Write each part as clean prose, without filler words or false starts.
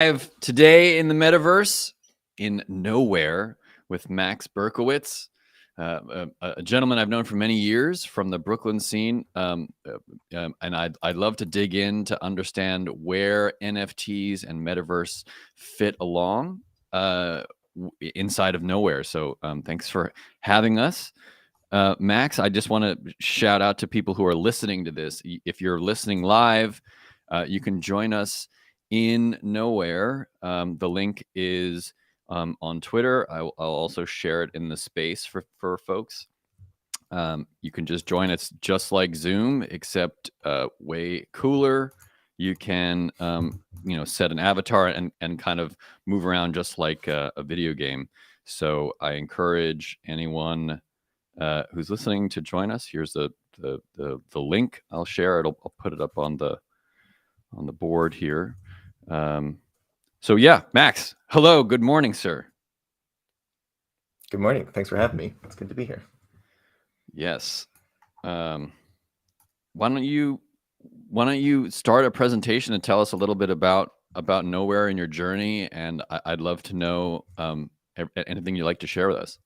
Live today in the metaverse in nowhere with Max Berkowitz, a gentleman I've known for many years from the Brooklyn scene, and I'd love to dig in to understand where NFTs and metaverse fit along inside of nowhere. So thanks for having us. Max, I just want to shout out to people who are listening to this. If you're listening live, you can join us in nowhere. The link is on Twitter. I'll also share it in the space for folks. You can just join. It's just like Zoom, except way cooler. You can set an avatar and kind of move around just like a video game. So I encourage anyone who's listening to join us. Here's the link. I'll share it. I'll put it up on the board here. So yeah, Max, hello, good morning, sir. Good morning. Thanks for having me. It's good to be here. Yes. Why don't you start a presentation and tell us a little bit about Nowhere and your journey? And I'd love to know anything you'd like to share with us.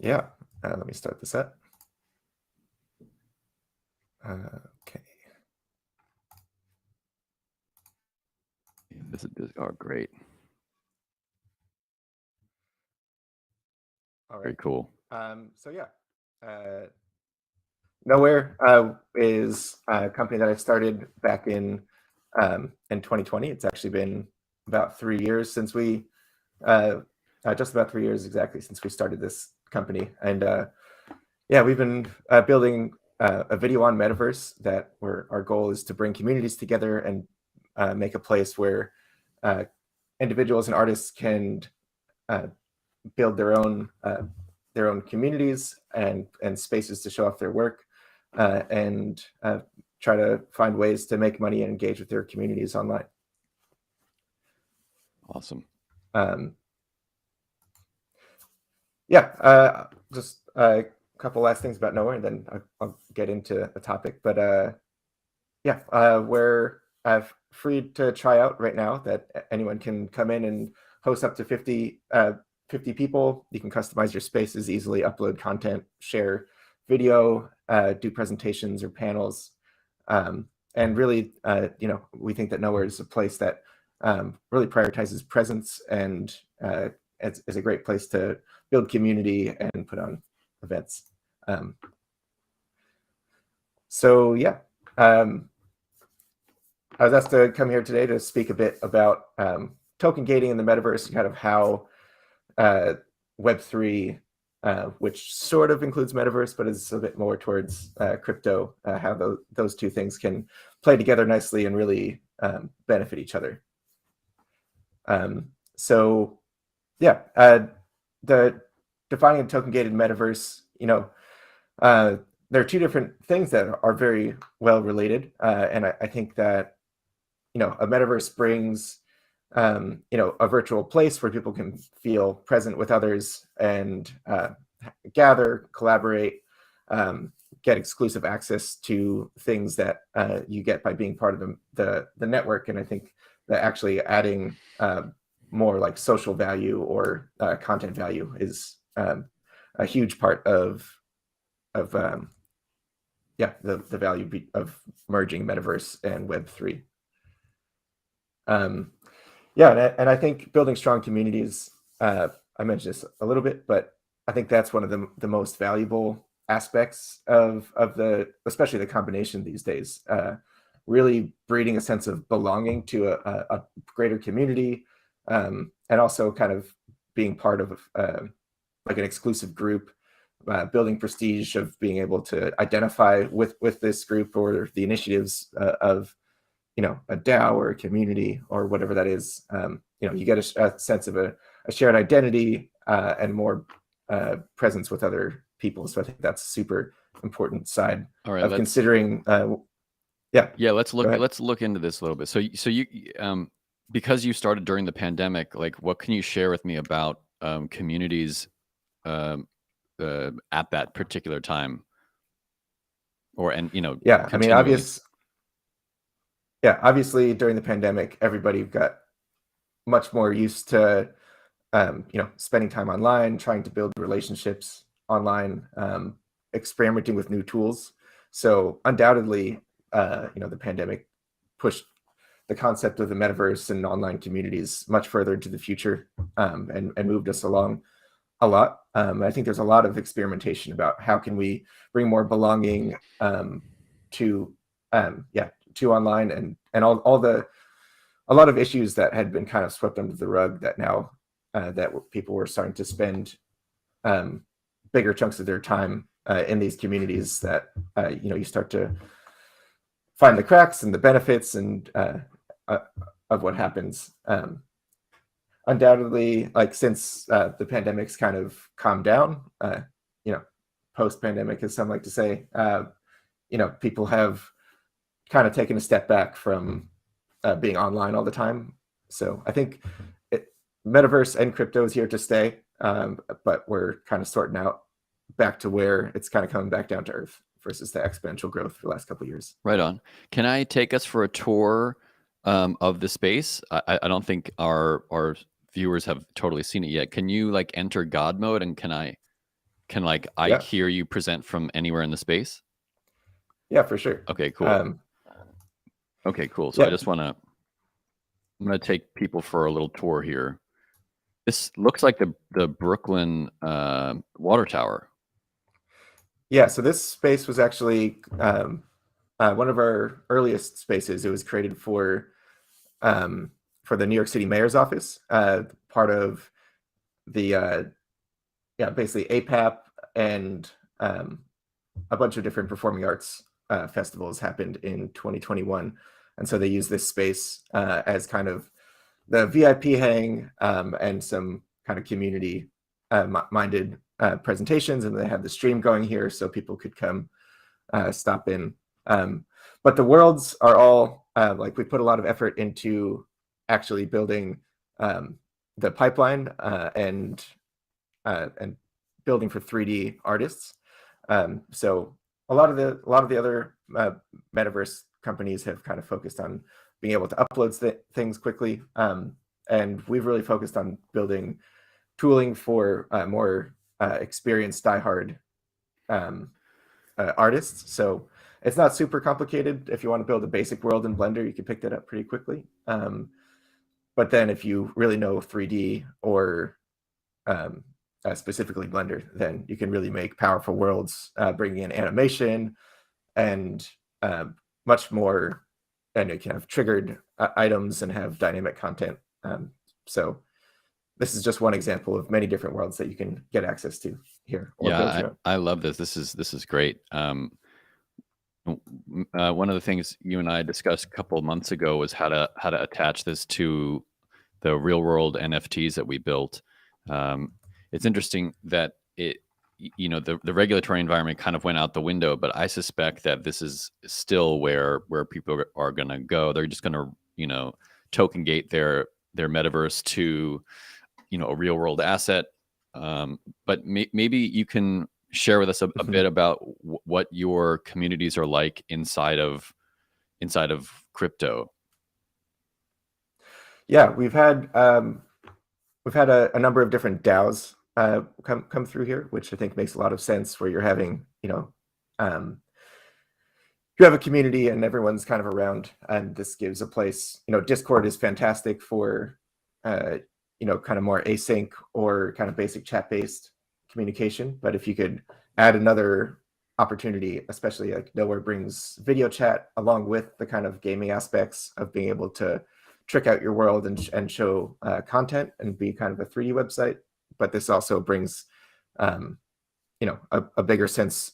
Yeah. Let me start this up. Okay. This is great. All right. Very cool. So yeah, Nowhere is a company that I started back in 2020. It's actually been about 3 years since we, just about 3 years exactly since we started this company. And yeah, we've been building a video on Metaverse our goal is to bring communities together and make a place where individuals and artists can build their own communities and spaces to show off their work and try to find ways to make money and engage with their communities online. Awesome. Yeah, just a couple last things about Nowhere, and then I'll get into the topic. But yeah, we're free to try out right now. That anyone can come in and host up to 50 people. You can customize your spaces easily, upload content, share video, do presentations or panels. And really, we think that Nowhere is a place that really prioritizes presence and it's a great place to build community and put on events. So yeah, I was asked to come here today to speak a bit about token gating in the metaverse, kind of how web3, which sort of includes metaverse, but is a bit more towards crypto, how those two things can play together nicely and really benefit each other. So yeah, the defining a token gated metaverse, there are two different things that are very well related. And I think that, a metaverse brings, a virtual place where people can feel present with others and gather, collaborate, get exclusive access to things that you get by being part of the network. And I think that actually adding more like social value or content value is a huge part of the value of merging metaverse and Web3. Yeah, and I think building strong communities, I mentioned this a little bit, but I think that's one of the most valuable aspects of especially the combination these days, really breeding a sense of belonging to a greater community, and also kind of being part of like an exclusive group, building prestige of being able to identify with this group or the initiatives of a DAO or a community or whatever that is. You get a sense of a shared identity and more presence with other people. So I think that's a super important side of considering. Yeah. Let's look into this a little bit. So you because you started during the pandemic, like what can you share with me about communities at that particular time? Yeah, I mean, yeah, obviously during the pandemic, everybody got much more used to spending time online, trying to build relationships online, experimenting with new tools. So undoubtedly, the pandemic pushed the concept of the metaverse and online communities much further into the future, and moved us along a lot. I think there's a lot of experimentation about how can we bring more belonging to to online, and all the a lot of issues that had been kind of swept under the rug that now that people were starting to spend bigger chunks of their time in these communities, that you start to find the cracks and the benefits and of what happens. Undoubtedly, like since the pandemic's kind of calmed down, post-pandemic, as some like to say, people have kind of taken a step back from being online all the time. So I think metaverse and crypto is here to stay, but we're kind of sorting out back to where it's kind of coming back down to earth versus the exponential growth for the last couple of years. Right on. Can I take us for a tour of the space? I don't think our viewers have totally seen it yet. Can you like enter God mode, and can I Yeah. hear you present from anywhere in the space? Yeah, for sure. Okay, cool. Okay, cool. So yeah. I'm gonna take people for a little tour here. This looks like the Brooklyn water tower. Yeah, so this space was actually one of our earliest spaces. It was created for the New York City Mayor's office, part of the basically APAP, and a bunch of different performing arts festivals happened in 2021, and so they used this space as kind of the VIP hang, and some kind of community minded presentations, and they had the stream going here so people could come stop in. But the worlds are all like, we put a lot of effort into actually building the pipeline and building for 3D artists. So a lot of the other metaverse companies have kind of focused on being able to upload things quickly, and we've really focused on building tooling for more experienced diehard artists. So it's not super complicated. If you want to build a basic world in Blender, you can pick that up pretty quickly. But then if you really know 3D or specifically Blender, then you can really make powerful worlds, bringing in animation and much more, and you can have triggered items and have dynamic content. So this is just one example of many different worlds that you can get access to here. Yeah, I love this. This is great. One of the things you and I discussed a couple of months ago was how to attach this to the real world NFTs that we built. It's interesting that the regulatory environment kind of went out the window, but I suspect that this is still where people are going to go. They're just going to token gate their metaverse to a real world asset. But maybe you can share with us a bit about what your communities are like inside of crypto. Yeah, we've had a number of different DAOs come through here, which I think makes a lot of sense, where you're having you have a community and everyone's kind of around, and this gives a place. Discord is fantastic for kind of more async or kind of basic chat based communication, but if you could add another opportunity, especially like Nowhere brings video chat along with the kind of gaming aspects of being able to trick out your world and show content and be kind of a 3D website. But this also brings a bigger sense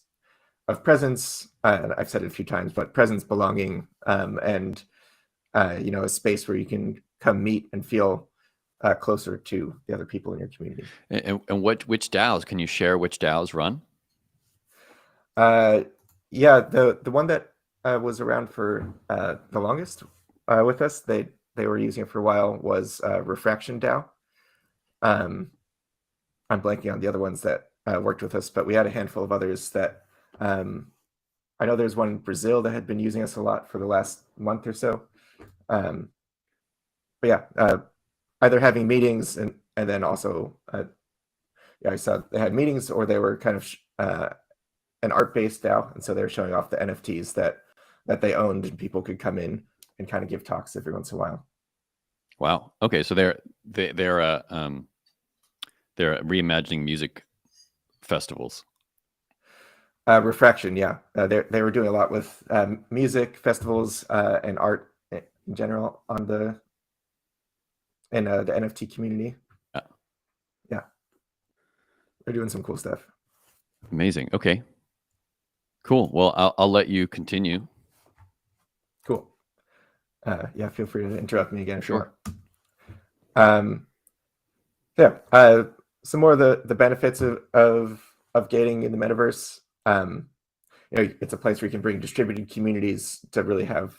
of presence. I've said it a few times, but presence, belonging, and a space where you can come meet and feel closer to the other people in your community. And which DAOs can you share? Which DAOs run? Yeah, the one that was around for the longest with us, they were using it for a while, was Refraction DAO. I'm blanking on the other ones that worked with us, but we had a handful of others that I know there's one in Brazil that had been using us a lot for the last month or so. But yeah, either having meetings and then also, yeah, I saw they had meetings, or they were kind of an art-based DAO, and so they were showing off the NFTs that they owned, and people could come in and kind of give talks every once in a while. Wow. Okay, so they're reimagining music festivals. Refraction, yeah, they were doing a lot with music festivals and art in general on the NFT community. Yeah, they're doing some cool stuff. Amazing. Okay. Cool. Well, I'll let you continue. Cool. Yeah, feel free to interrupt me again if Sure. you want. Yeah, some more of the benefits of gating in the metaverse. It's a place where you can bring distributed communities to really have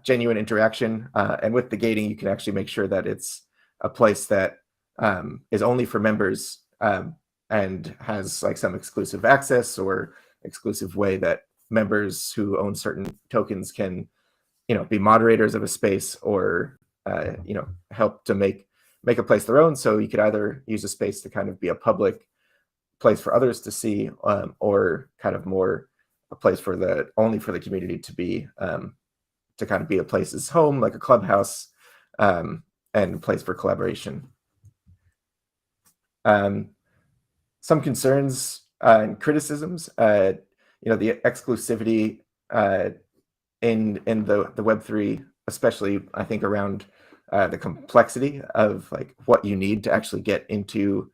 genuine interaction. And with the gating, you can actually make sure that it's a place that is only for members and has like some exclusive access or exclusive way that members who own certain tokens can, be moderators of a space, or help to make a place their own. So you could either use a space to kind of be a public place for others to see, or kind of more a place for only for the community to be, to kind of be a place's home, like a clubhouse, and a place for collaboration. Some concerns and criticisms, the exclusivity in the Web3, especially I think around the complexity of like what you need to actually get into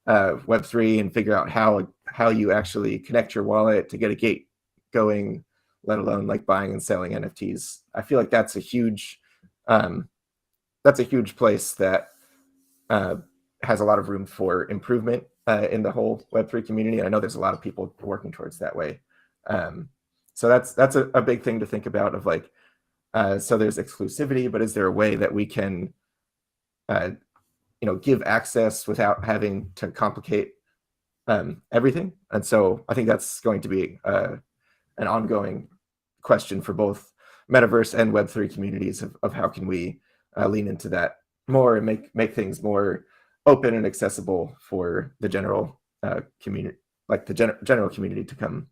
Web3 and figure out how you actually connect your wallet to get a gate going, let alone like buying and selling NFTs. I feel like that's a huge place that has a lot of room for improvement in the whole Web3 community. I know there's a lot of people working towards that way. So that's a big thing to think about, of like, so there's exclusivity, but is there a way that we can give access without having to complicate everything? And so I think that's going to be an ongoing question for both Metaverse and Web3 communities of how can we lean into that more and make things more open and accessible for the general community, like the general community, to come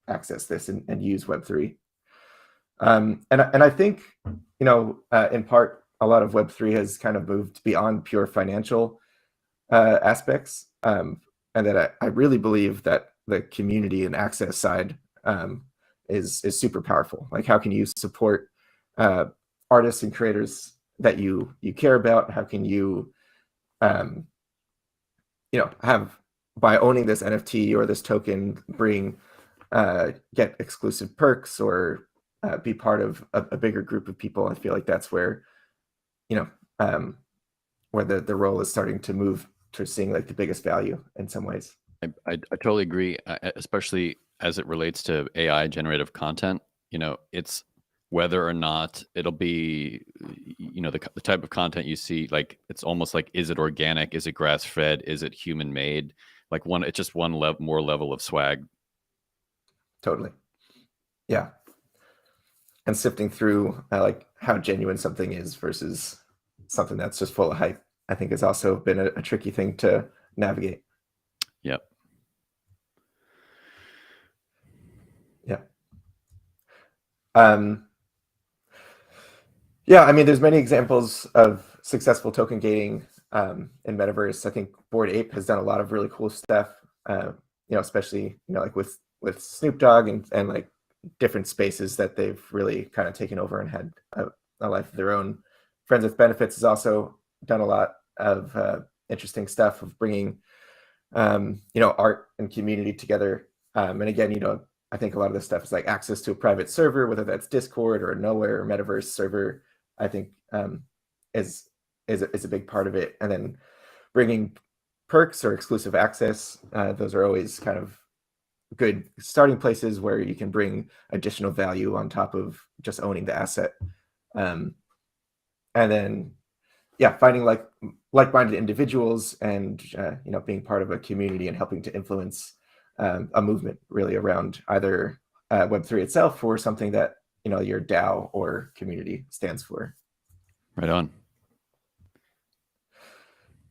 access this and use Web3. And I think, in part, a lot of Web3 has kind of moved beyond pure financial aspects, and that I really believe that the community and access side is super powerful. Like, how can you support artists and creators that you care about? How can you, have, by owning this NFT or this token, get exclusive perks, or be part of a bigger group of people? I feel like that's where, where the role is starting to move to seeing like the biggest value in some ways. I totally agree, especially as it relates to AI generative content. It's whether or not it'll be, the type of content you see, like, it's almost like, is it organic? Is it grass fed? Is it human made? Like, it's just one more level of swag. Totally. Yeah. And sifting through like how genuine something is versus something that's just full of hype, I think has also been a tricky thing to navigate. Yep. Yeah. Yeah, I mean, there's many examples of successful token gating in Metaverse. I think Bored Ape has done a lot of really cool stuff, especially, like with Snoop Dogg and like different spaces that they've really kind of taken over and had a life of their own. Friends with Benefits has also done a lot of interesting stuff of bringing, art and community together. And again, I think a lot of this stuff is like access to a private server, whether that's Discord or a Nowhere or Metaverse server, I think is a big part of it. And then bringing perks or exclusive access, those are always kind of good starting places where you can bring additional value on top of just owning the asset. And then, yeah, finding like-minded individuals and, being part of a community and helping to influence a movement really around either Web3 itself or something that your DAO or community stands for. Right on.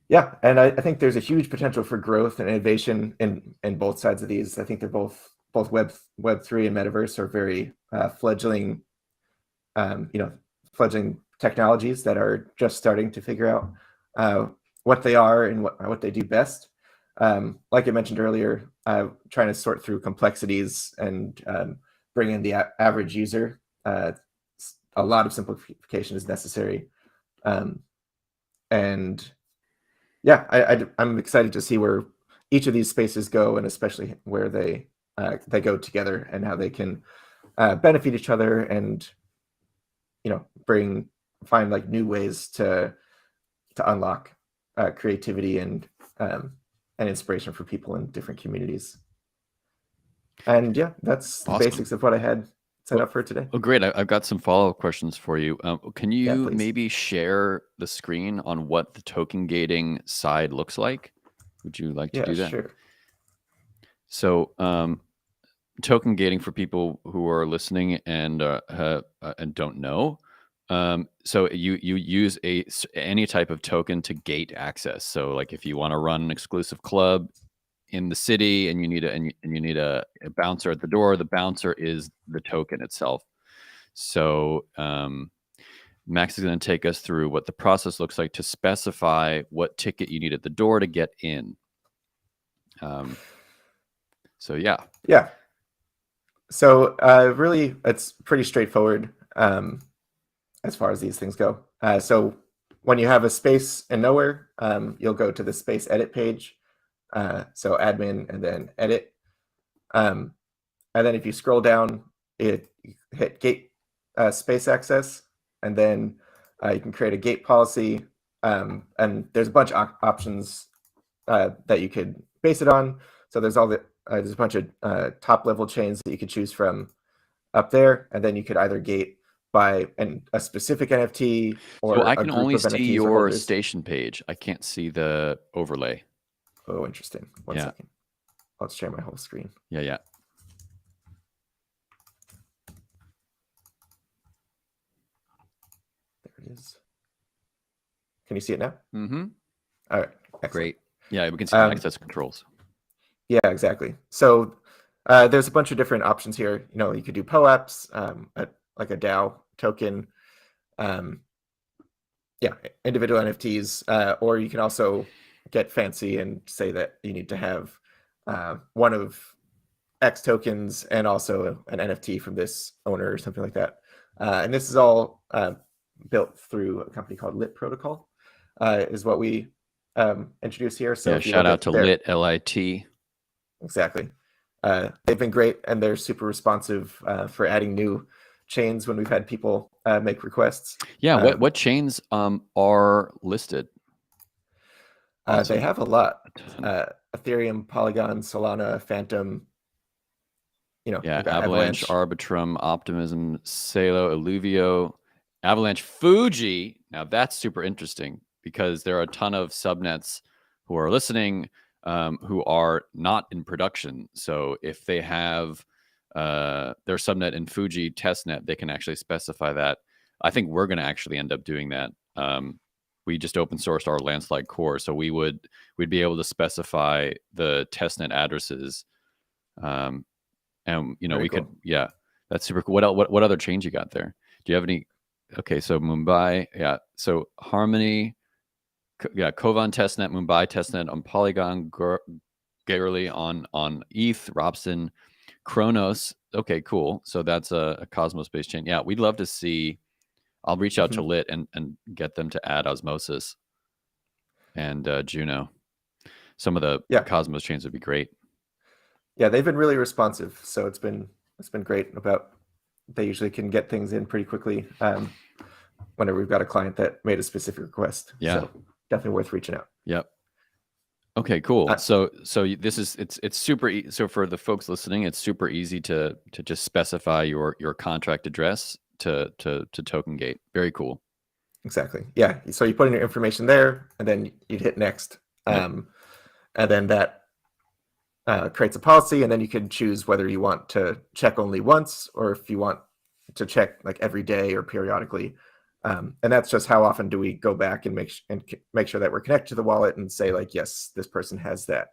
Yeah, and I think there's a huge potential for growth and innovation in both sides of these. I think they're both Web3 and Metaverse are very fledgling fledgling technologies that are just starting to figure out what they are and what they do best. Like I mentioned earlier, trying to sort through complexities and bring in the average user. A lot of simplification is necessary. And yeah, I'm excited to see where each of these spaces go, and especially where they go together and how they can benefit each other, and find like new ways to unlock creativity and inspiration for people in different communities. And yeah, that's the basics of what I had set up for today. Oh, great. I've got some follow-up questions for you. Can you please. maybe share the screen on what the token gating side looks like? Would you like to do that? Sure. So token gating, for people who are listening and don't know, so you use any type of token to gate access. So like if you want to run an exclusive club in the city and you need a bouncer at the door, the bouncer is the token itself. So Max is going to take us through what the process looks like to specify what ticket you need at the door to get in. So yeah. So really, it's pretty straightforward as far as these things go. So when you have a space and nowhere, you'll go to the space edit page. So admin and then edit. And then if you scroll down, hit gate space access, and then you can create a gate policy. And there's a bunch of options that you could base it on. So there's there's a bunch of top level chains that you could choose from up there, and then you could either gate by a specific NFT or so I can only see NFTs your station page. I can't see the overlay. Oh, interesting. One second. I'll share my whole screen. Yeah. There it is. Can you see it now? Mm-hmm. All right. Excellent. Great. Yeah, we can see the access controls. Yeah, exactly. So there's a bunch of different options here. You could do POAPs, like a DAO token, individual NFTs, or you can also get fancy and say that you need to have one of X tokens and also an NFT from this owner or something like that. And this is all built through a company called Lit Protocol, is what we introduced here. So shout out to Lit, LIT. Exactly. They've been great, and they're super responsive for adding new chains when we've had people make requests. Yeah, what chains are listed? They have a lot. Ethereum, Polygon, Solana, Phantom. Avalanche, Arbitrum, Optimism, Celo, Illuvio, Avalanche, Fuji. Now that's super interesting because there are a ton of subnets who are listening who are not in production. So if they have their subnet in Fuji testnet, they can actually specify that. I think we're going to actually end up doing that. We just open sourced our landslide core, so we'd be able to specify the testnet addresses, and we could, that's super cool. What other chains you got there? Do you have any? Okay, so Mumbai, so Harmony, Kovan testnet, Mumbai testnet on Polygon, Garely on ETH, Robson, Kronos. Okay, cool. So that's a Cosmos-based chain. Yeah, we'd love to see. I'll reach out to Lit and get them to add Osmosis and Juno. Some of the Cosmos chains would be great. Yeah, they've been really responsive. So it's been great. They usually can get things in pretty quickly whenever we've got a client that made a specific request. Yeah, so definitely worth reaching out. Yep. Okay, cool. So this is it's super. So for the folks listening, it's super easy to just specify your contract address to token gate. Very cool. Exactly. Yeah. So you put in your information there, and then you'd hit next, and then that creates a policy, and then you can choose whether you want to check only once or if you want to check like every day or periodically. And that's just how often do we go back and make sure that we're connected to the wallet and say like, yes, this person has that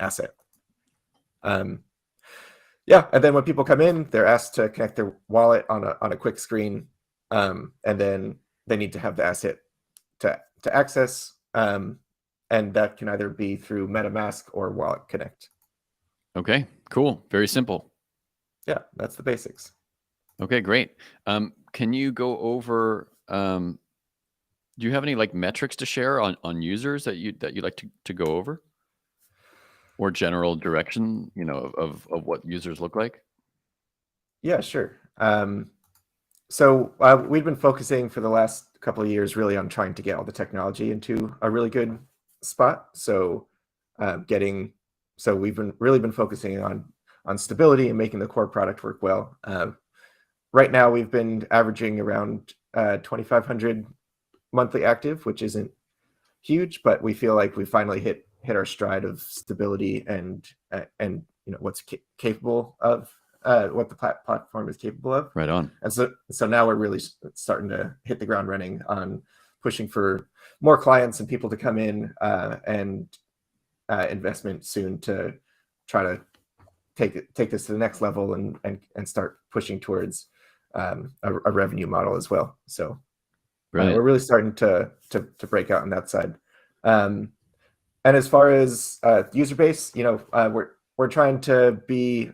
asset. Yeah, and then when people come in, they're asked to connect their wallet on a quick screen, and then they need to have the asset to access, and that can either be through MetaMask or Wallet Connect. Okay, cool. Very simple. Yeah, that's the basics. Okay, great. Can you go over? Do you have any like metrics to share on users that you'd like to go over, or general direction, of what users look like? Yeah, sure. So we've been focusing for the last couple of years really on trying to get all the technology into a really good spot. So we've been focusing on stability and making the core product work well. Right now, we've been averaging around 2,500 monthly active, which isn't huge, but we feel like we finally hit our stride of stability and what's capable of. What the platform is capable of. Right on. And so now we're really starting to hit the ground running on pushing for more clients and people to come in, and investment soon to try to take this to the next level and start pushing towards a revenue model as well. So we're really starting to break out on that side. And as far as user base, we're trying to be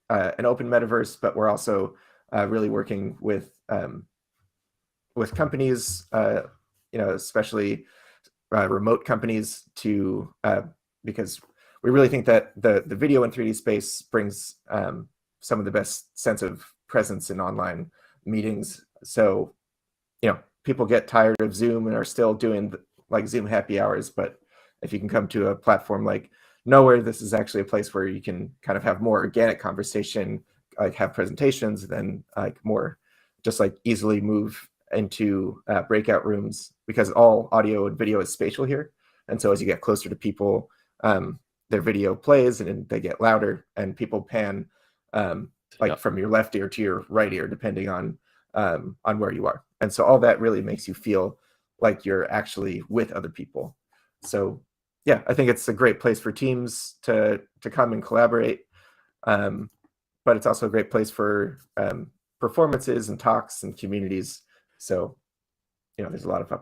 an open metaverse, but we're also really working with companies, especially remote companies, because we really think that the video and 3D space brings some of the best sense of presence in online meetings. So, people get tired of Zoom and are still doing like Zoom happy hours, but if you can come to a platform like Nowhere, this is actually a place where you can kind of have more organic conversation, like have presentations, then like more just like easily move into breakout rooms, because all audio and video is spatial here. And so as you get closer to people, their video plays and they get louder, and people pan from your left ear to your right ear, depending on where you are. And so all that really makes you feel like you're actually with other people. So yeah, I think it's a great place for teams to come and collaborate, but it's also a great place for performances and talks and communities. So, there's a lot of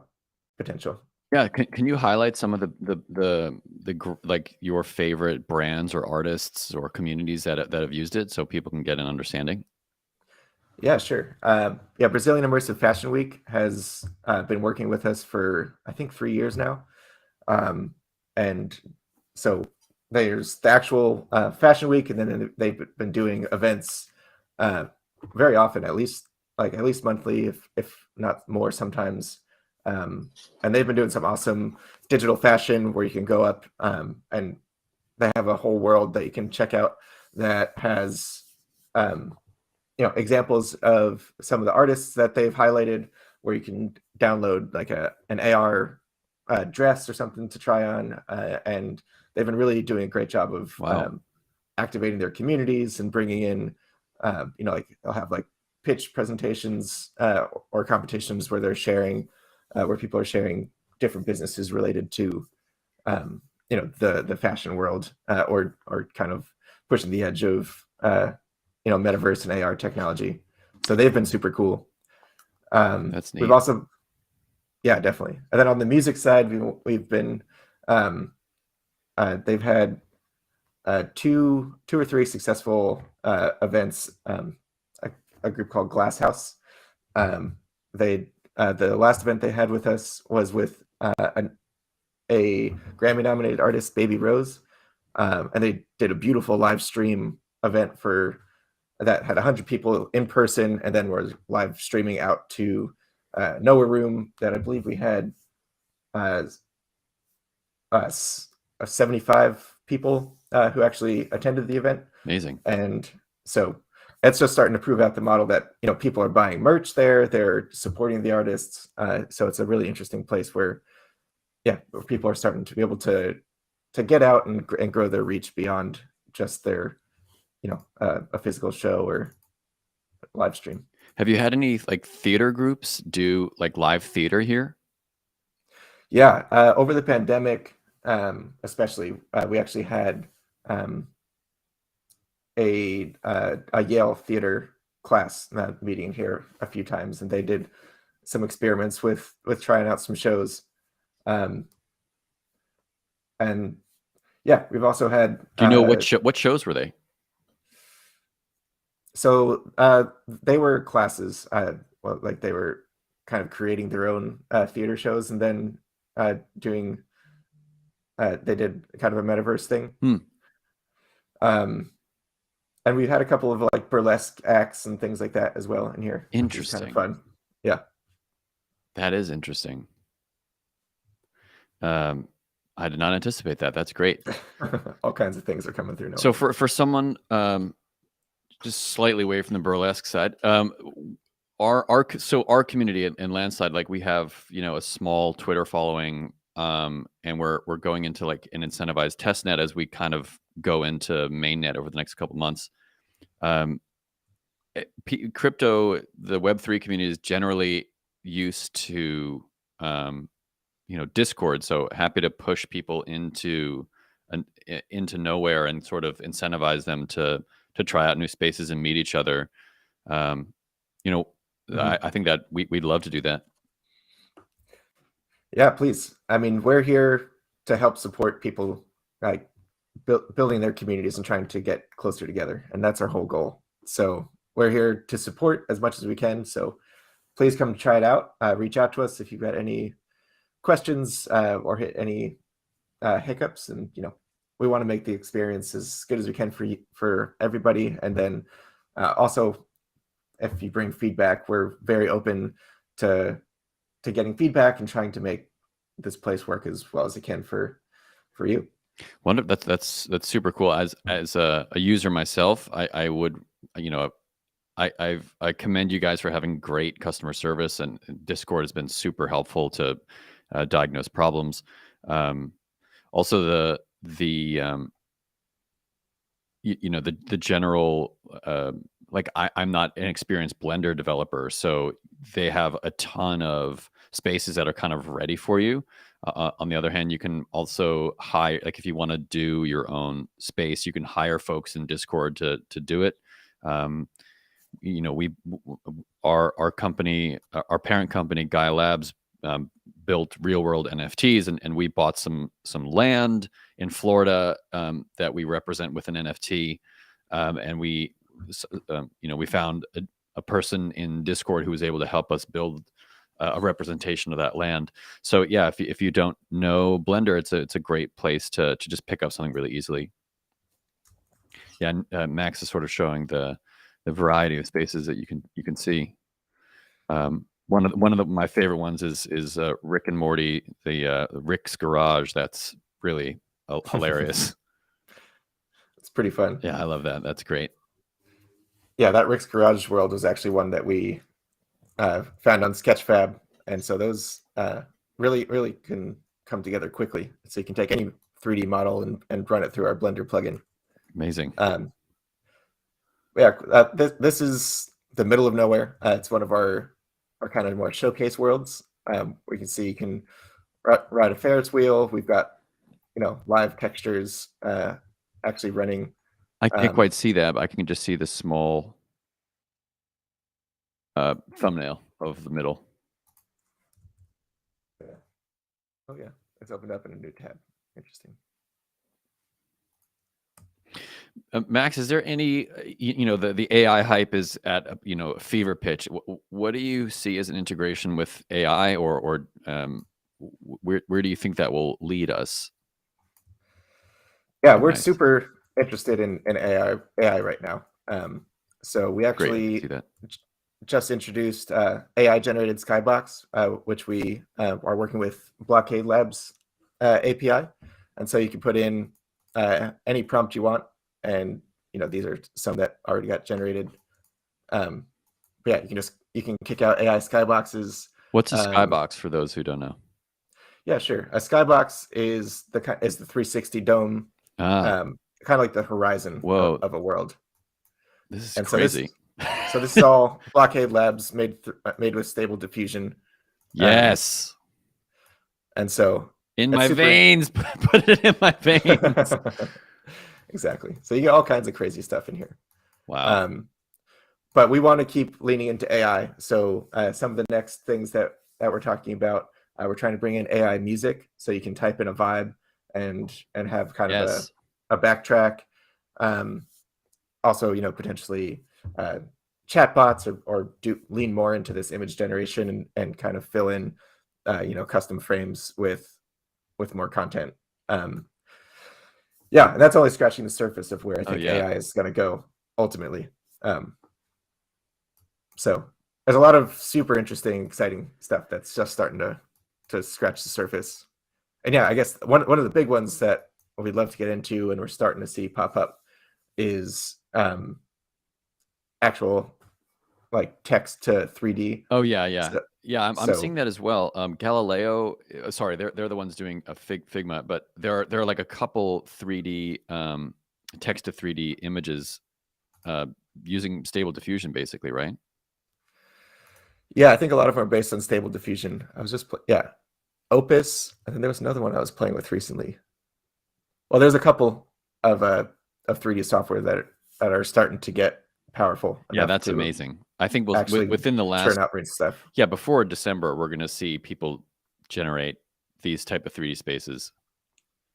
potential. Yeah, can you highlight some of the like your favorite brands or artists or communities that have used it, so people can get an understanding? Yeah, sure. Brazilian Immersive Fashion Week has been working with us for I think 3 years now. And so there's the actual fashion week, and then they've been doing events very often, at least monthly, if not more sometimes. And they've been doing some awesome digital fashion where you can go up, and they have a whole world that you can check out that has examples of some of the artists that they've highlighted, where you can download like an AR dress or something to try on, and they've been really doing a great job of activating their communities and bringing in, like they'll have like pitch presentations or competitions where they're sharing, where people are sharing different businesses related to, the fashion world, or kind of pushing the edge of, metaverse and AR technology. So they've been super cool. That's neat. We've also, yeah, definitely. And then on the music side, we've been, they've had two or three successful events. A group called Glass House. The last event they had with us was with a Grammy-nominated artist, Baby Rose, and they did a beautiful live stream event that had 100 people in person, and then were live streaming out to Nowhere Room that I believe we had 75 people who actually attended the event. Amazing. And so it's just starting to prove out the model that people are buying merch there, they're supporting the artists. So it's a really interesting place where people are starting to be able to get out and grow their reach beyond just their a physical show or live stream. Have you had any like theater groups do like live theater here? Yeah, over the pandemic, especially, we actually had a Yale theater class meeting here a few times, and they did some experiments with trying out some shows. And yeah, we've also had Do you know what shows were they? so they were classes, well, like they were kind of creating their own theater shows, and then doing they did kind of a metaverse thing. And we've had a couple of like burlesque acts and things like that as well in here, which is kind of Interesting. fun. Yeah. That is interesting. I did not anticipate that. That's great. All kinds of things are coming through now. So for someone just slightly away from the burlesque side, our community in Landside, like we have, you know, a small Twitter following, and we're going into like an incentivized test net as we kind of go into mainnet over the next couple months. Crypto, the Web3 community is generally used to, you know, Discord. So happy to push people into nowhere and sort of incentivize them to try out new spaces and meet each other. You know, I think that we'd love to do that. Yeah, please. I mean, we're here to help support people like building their communities and trying to get closer together, and that's our whole goal. So we're here to support as much as we can. So please come try it out. Reach out to us if you've got any questions or hit any hiccups, and you know, we want to make the experience as good as we can for everybody. And then also, if you bring feedback, we're very open to getting feedback and trying to make this place work as well as it can for you. That's super cool. As a user myself, I would, you know, I commend you guys for having great customer service, and Discord has been super helpful to diagnose problems. Also you know, the general, like I'm not an experienced Blender developer, so they have a ton of spaces that are kind of ready for you. On the other hand, you can also hire, like if you want to do your own space, you can hire folks in Discord to do it. You know, our company, our parent company, Gaia Labs, built real world NFTs, and we bought some land in Florida that we represent with an NFT, and we, you know, we found a person in Discord who was able to help us build a representation of that land. So yeah, if you don't know Blender, it's a great place to just pick up something really easily. Yeah, and, Max is sort of showing the variety of spaces that you can see. One of my favorite ones is Rick and Morty, the Rick's Garage. That's really hilarious. It's pretty fun. Yeah, I love that. That's great. Yeah, that Rick's Garage world was actually one that we found on Sketchfab, and so those really can come together quickly. So you can take any 3D model and run it through our Blender plugin. Amazing. Yeah, this is the middle of nowhere. It's one of our kind of more showcase worlds. Where you can see you can ride a Ferris wheel. We've got, you know, live textures actually running. I can't quite see that, but I can just see the small thumbnail of the middle. Oh yeah, it's opened up in a new tab. Interesting. Max, is there any, you know, the AI hype is at a, you know, a fever pitch. What do you see as an integration with AI, or where do you think that will lead us? Yeah, we're super interested in AI right now. So we actually just introduced AI generated skybox, which we are working with Blockade Labs API, and so you can put in any prompt you want, and you know, these are some that already got generated. But yeah, you can kick out AI skyboxes. What's a skybox for those who don't know? Yeah, sure. A skybox is the 360 dome, kind of like the horizon of a world. This is crazy. So this is all Blockade Labs made with Stable Diffusion. Yes. And so In it's my super veins. Put it in my veins. exactly. So you get all kinds of crazy stuff in here. Wow. But we want to keep leaning into AI. So some of the next things that we're talking about, we're trying to bring in AI music, so you can type in a vibe and have kind of Yes. a backtrack. Also, potentially chatbots or lean more into this image generation and kind of fill in custom frames with more content. Yeah, and that's only scratching the surface of where I think AI is going to go ultimately. So there's a lot of super interesting, exciting stuff that's just starting to scratch the surface. And yeah, I guess one of the big ones that we'd love to get into and we're starting to see pop up is actual like text to 3D. Oh yeah. So, Yeah, I'm seeing that as well. Galileo, sorry, they're the ones doing a Figma, but there are like a couple 3D text to 3D images using Stable Diffusion, basically, right? yeah, I think a lot of them are based on Stable Diffusion. I was just Opus, and then there was another one I was playing with recently. Well, there's a couple of 3D software that are starting to get powerful. Yeah, that's amazing. I think actually within the last turn out great stuff. Yeah, before December, we're going to see people generate these type of 3D spaces.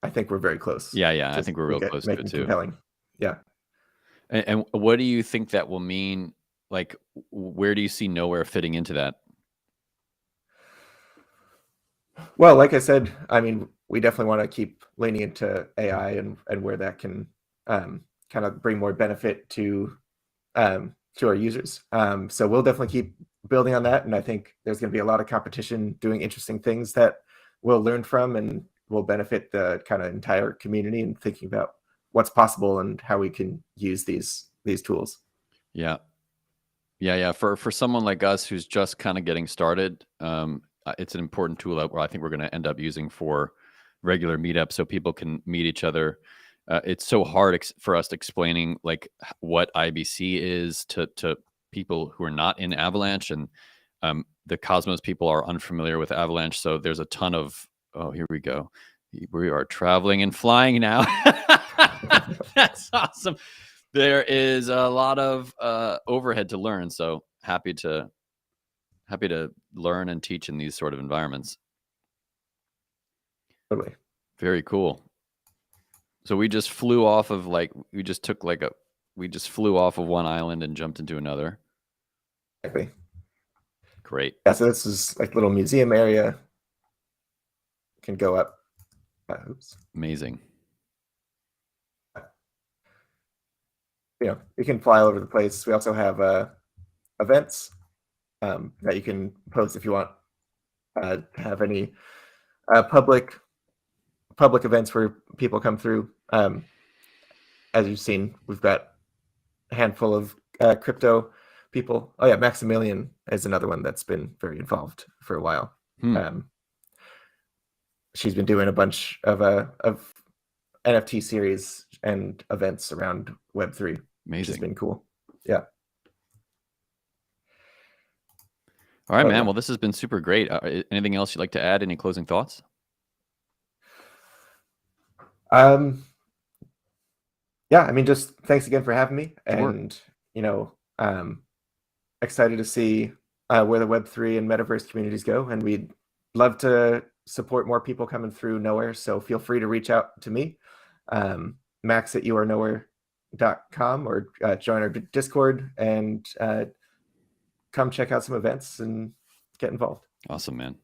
I think we're very close. Yeah. I think we're real close to it too. Compelling. Yeah. And what do you think that will mean? Like, where do you see Nowhere fitting into that? Well, like I said, I mean, we definitely want to keep leaning into AI and where that can kind of bring more benefit to our users. So we'll definitely keep building on that, and I think there's going to be a lot of competition doing interesting things that we'll learn from and will benefit the kind of entire community and thinking about what's possible and how we can use these tools. Yeah. For someone like us who's just kind of getting started, it's an important tool that I think we're going to end up using for regular meetups so people can meet each other. It's so hard for us explaining like what IBC is to people who are not in Avalanche, and the Cosmos people are unfamiliar with Avalanche. So there's a ton of, oh, here we go. We are traveling and flying now. That's awesome. There is a lot of overhead to learn. So happy to learn and teach in these sort of environments. Totally. Very cool. So we just flew off of we just flew off of one island and jumped into another. Exactly. Great. Yeah, so this is like a little museum area. Can go up. Oops. Amazing. You can fly all over the place. We also have events that you can post if you want to have any public events where people come through. As you've seen, we've got a handful of crypto people. Oh yeah, Maximilian is another one that's been very involved for a while. She's been doing a bunch of NFT series and events around web3. Amazing. Which has been cool. Yeah. All right, man. Well, this has been super great. Anything else you'd like to add? Any closing thoughts? Yeah, I mean, just thanks again for having me. Sure. And, excited to see where the Web3 and Metaverse communities go. And we'd love to support more people coming through Nowhere. So feel free to reach out to me, max@youarenowhere.com, or join our Discord and come check out some events and get involved. Awesome, man.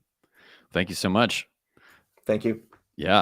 Thank you so much. Thank you. Yeah.